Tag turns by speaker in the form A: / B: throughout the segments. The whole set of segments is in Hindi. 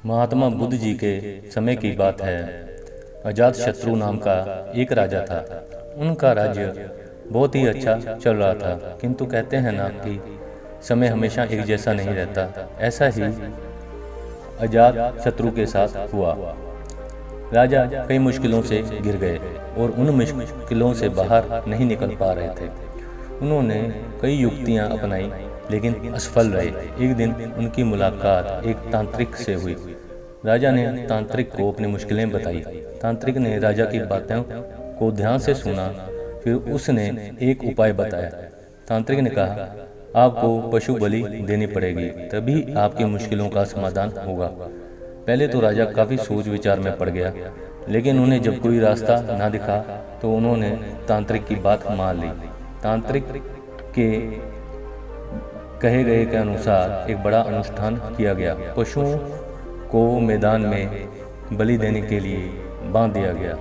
A: महात्मा बुद्ध जी के समय की बात है। अजातशत्रु नाम का एक राजा था। उनका राज्य बहुत ही अच्छा चल रहा था, किंतु कहते हैं ना कि समय हमेशा एक जैसा नहीं रहता। ऐसा ही अजातशत्रु के साथ हुआ। राजा कई मुश्किलों से घिर गए और उन मुश्किलों से बाहर नहीं निकल पा रहे थे। उन्होंने कई युक्तियां अपनाई लेकिन असफल रहे। एक दिन उनकी मुलाकात एक तांत्रिक से हुई। राजा ने तांत्रिक को अपनी मुश्किलें बताई। तांत्रिक ने राजा की बातों को ध्यान से सुना, फिर उसने एक उपाय बताया। तांत्रिक ने कहा, आपको पशु बलि देनी पड़ेगी, तभी आपकी मुश्किलों का समाधान होगा। पहले तो राजा काफ़ी सोच विचार में पड़ गया, लेकिन उन्हें जब कोई रास्ता ना दिखा तो उन्होंने तांत्रिक की बात मान ली। तांत्रिक के कहे गए के अनुसार एक बड़ा अनुष्ठान किया गया। पशुओं को मैदान में बलि देने के लिए बांध दिया गया।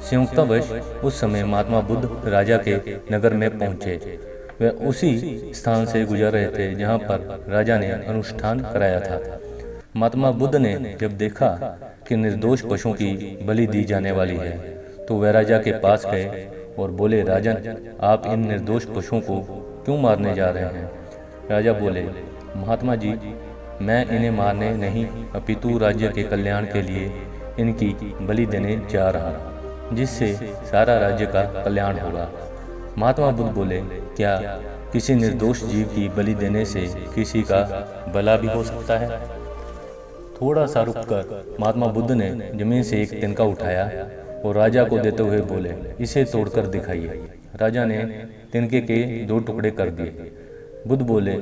A: संयोगवश उस समय महात्मा बुद्ध राजा के नगर में पहुंचे। वे उसी स्थान से गुजर रहे थे जहां पर राजा ने अनुष्ठान कराया था। महात्मा बुद्ध ने जब देखा कि निर्दोष पशुओं की बलि दी जाने वाली है, तो वे राजा के पास गए और बोले, राजन, आप इन निर्दोष पशुओं को क्यों मारने जा रहे हैं? राजा बोले, महात्मा जी, मैं इन्हें मारने नहीं अपितु राज्य के कल्याण के लिए इनकी बलि देने जा रहा हूं, जिससे सारा राज्य का कल्याण होगा। महात्मा बुद्ध बोले, क्या किसी निर्दोष जीव की बलि देने से किसी का भला भी हो सकता है? थोड़ा सा रुककर महात्मा बुद्ध ने जमीन से एक तिनका उठाया और राजा को देते हुए बोले, इसे तोड़कर दिखाइए। राजा ने तिनके के 2 टुकड़े कर दिए। बुद्ध बोले,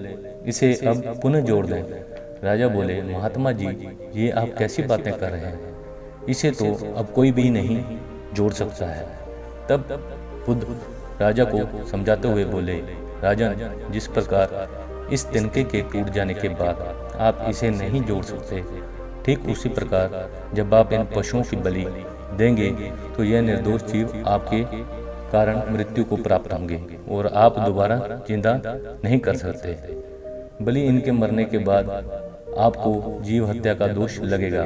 A: इसे अब पुनः जोड़ दें। राजा बोले, महात्मा जी, ये आप कैसी बातें कर रहे हैं? इसे तो अब कोई भी नहीं जोड़ सकता है। तब बुद्ध राजा को समझाते हुए बोले, राजन, जिस प्रकार इस तिनके के टूट जाने के बाद आप इसे नहीं जोड़ सकते, ठीक उसी प्रकार जब आप इन पशुओं की बलि देंगे तो यह निर्दोष जीव आपके कारण मृत्यु को प्राप्त होंगे और आप दोबारा जिंदा नहीं कर सकते। बलि इनके मरने के बाद आपको जीव हत्या का दोष लगेगा।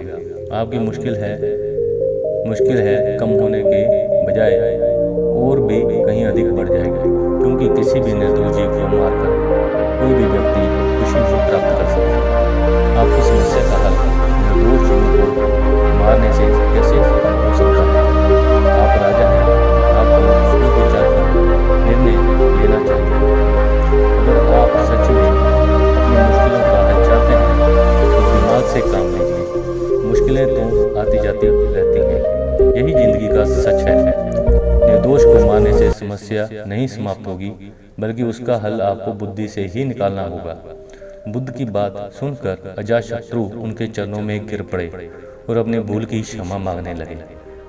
A: आपकी मुश्किल है कम होने के बजाय और भी कहीं अधिक बढ़ जाएगी, क्योंकि किसी भी निर्दोष जीव को मारकर कोई भी व्यक्ति खुशी को प्राप्त कर सकता है। आपकी समस्या का हल निर्दोष जीवों को मारने से कैसे हो सकता है? आप राजा हैं, आपको सोच विचार कर निर्णय लेना चाहिए। अगर आप सच में अपनी मुश्किलों का हल चाहते हैं तो दिमाग से काम लीजिए। मुश्किलें तो आती जाती रहती हैं, यही जिंदगी का सच है। निर्दोष को मारने से समस्या नहीं समाप्त होगी, बल्कि उसका हल आपको बुद्धि से ही निकालना होगा। बुद्ध की बात सुनकर अजातशत्रु उनके चरणों में गिर पड़े और अपने भूल की क्षमा मांगने लगे।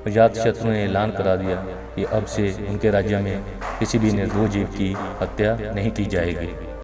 A: अजातशत्रु ने ऐलान करा दिया कि अब से उनके राज्य में किसी भी निर्दोष जीव की हत्या नहीं की जाएगी।